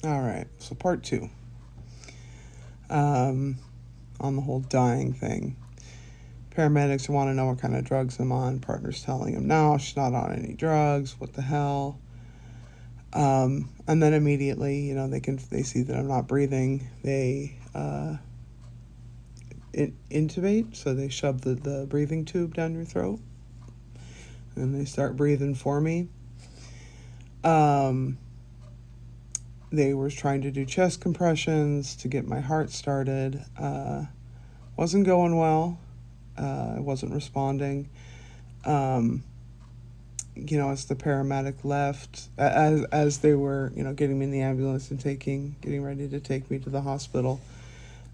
All right, so part two. On the whole dying thing. Paramedics want to know what kind of drugs I'm on. Partner's telling him, no, she's not on any drugs. What the hell? And then immediately, they see that I'm not breathing. They intubate, so they shove the breathing tube down your throat, and they start breathing for me. They were trying to do chest compressions to get my heart started. Wasn't going well. I wasn't responding. As the paramedic left, as they were, getting me in the ambulance and getting ready to take me to the hospital,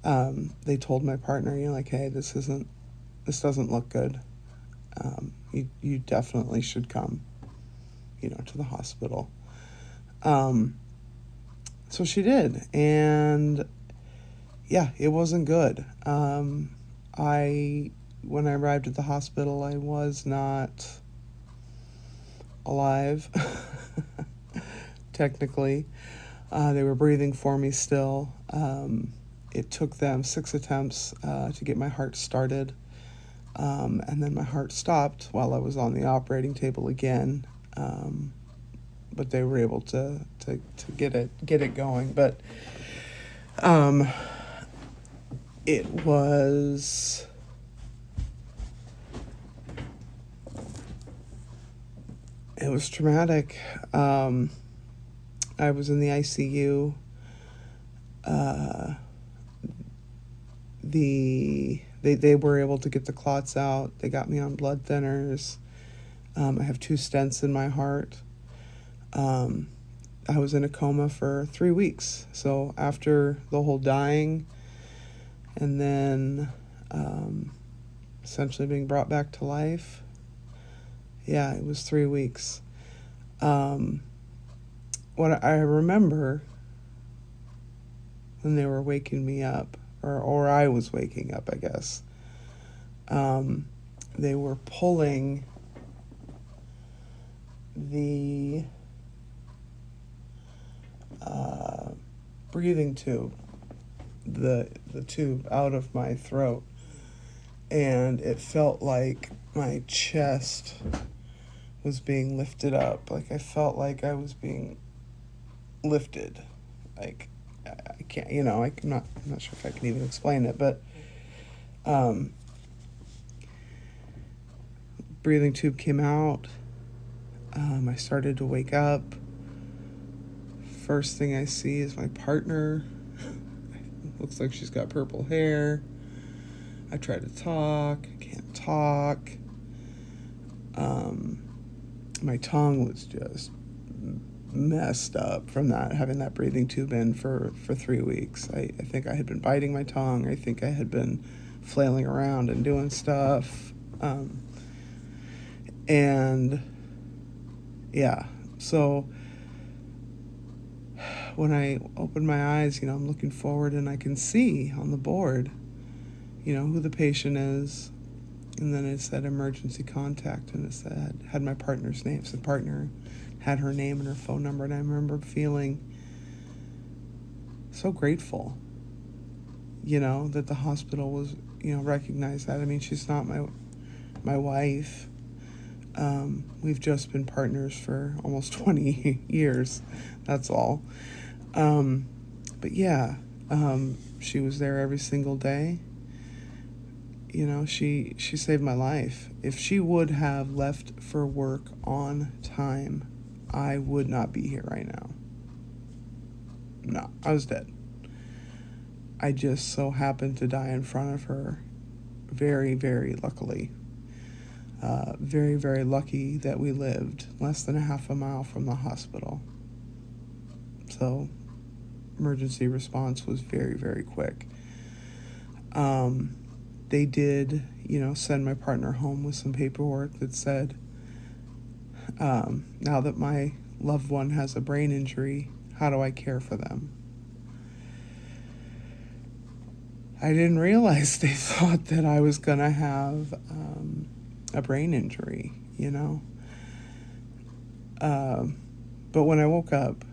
they told my partner, hey, this doesn't look good. You definitely should come, to the hospital. So she did, and yeah, it wasn't good. When I arrived at the hospital, I was not alive, technically. They were breathing for me still. It took them 6 attempts to get my heart started, and then my heart stopped while I was on the operating table again. But they were able to get it going. But it was traumatic. I was in the ICU. They were able to get the clots out. They got me on blood thinners. I have 2 stents in my heart. I was in a coma for 3 weeks. So after the whole dying and then essentially being brought back to life, yeah, it was 3 weeks. What I remember when they were waking me up, or I was waking up, I guess, they were pulling the breathing tube, the tube out of my throat, and it felt like my chest was being lifted up. Like I felt like I was being lifted. Like I can't, I'm not sure if I can even explain it, but breathing tube came out. I started to wake up. First thing I see is my partner. Looks like she's got purple hair. I try to talk, can't talk. My tongue was just messed up from having that breathing tube in for 3 weeks. I think I had been biting my tongue. I think I had been flailing around and doing stuff. And yeah, so when I open my eyes, I'm looking forward and I can see on the board, who the patient is. And then it said emergency contact, and it had my partner's name. So the partner had her name and her phone number, and I remember feeling so grateful, that the hospital was, recognized that. I mean, she's not my wife. We've just been partners for almost 20 years. That's all. But yeah, she was there every single day. She saved my life. If she would have left for work on time, I would not be here right now. No, I was dead. I just so happened to die in front of her, very, very luckily. Very, very lucky that we lived less than a half a mile from the hospital. So emergency response was very, very quick. They did, send my partner home with some paperwork that said, now that my loved one has a brain injury, how do I care for them? I didn't realize they thought that I was going to have a brain injury, But when I woke up,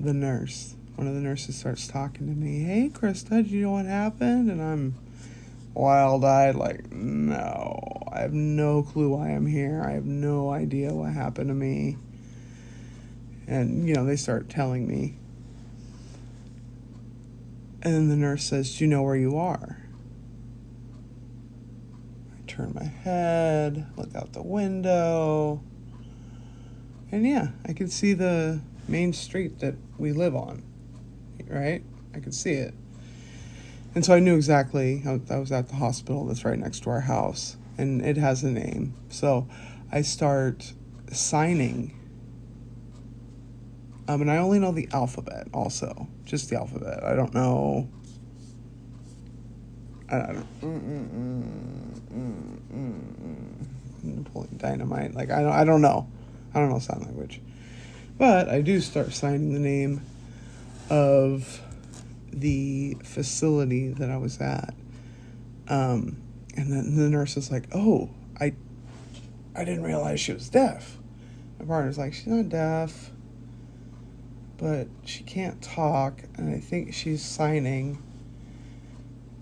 the nurse, one of the nurses starts talking to me. Hey, Krista, do you know what happened? And I'm wild-eyed, like, no, I have no clue why I'm here. I have no idea what happened to me. And, they start telling me. And then the nurse says, do you know where you are? I turn my head, look out the window. And yeah, I could see the main street that we live on, right? I could see it. And so I knew exactly, I was at the hospital that's right next to our house, and it has a name. So I start signing. And I only know the alphabet also, just the alphabet. I don't know. I'm pulling dynamite. Like, I don't know. I don't know sign language. But I do start signing the name of the facility that I was at. And then the nurse was like, oh, I didn't realize she was deaf. My partner's like, she's not deaf, but she can't talk, and I think she's signing.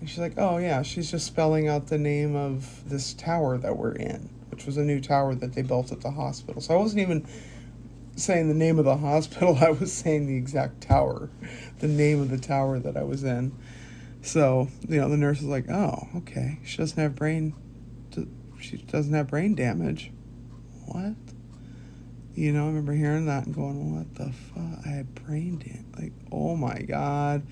And she's like, oh yeah, she's just spelling out the name of this tower that we're in, which was a new tower that they built at the hospital. So I wasn't even saying the name of the hospital, I was saying the exact tower, the name of the tower that I was in. So, the nurse was like, oh, okay, she doesn't have brain damage. What? I remember hearing that and going, what the fuck? I had brain damage. Like, oh my God.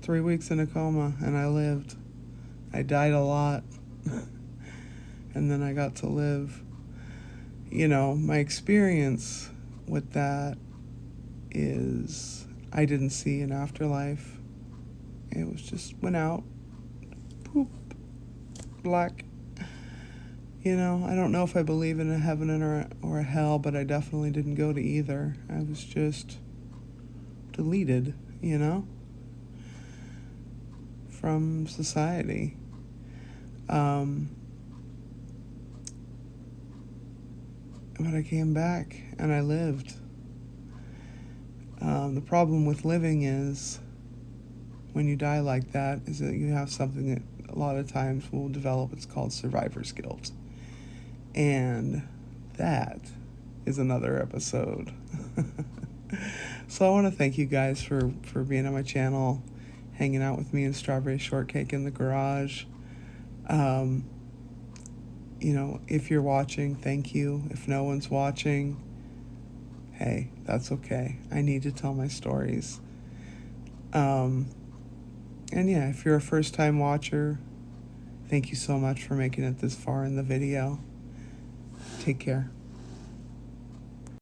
3 weeks in a coma, and I lived. I died a lot. And then I got to live. My experience with that is I didn't see an afterlife. It was just went out, poop, black. I don't know if I believe in a heaven or a hell, but I definitely didn't go to either. I was just deleted, from society. But I came back and I lived. The problem with living is when you die like that is that you have something that a lot of times will develop. It's called survivor's guilt. And that is another episode. So I want to thank you guys for being on my channel, hanging out with me in Strawberry Shortcake in the garage. If you're watching, thank you. If no one's watching, hey, that's okay. I need to tell my stories. And yeah, if you're a first-time watcher, thank you so much for making it this far in the video. Take care.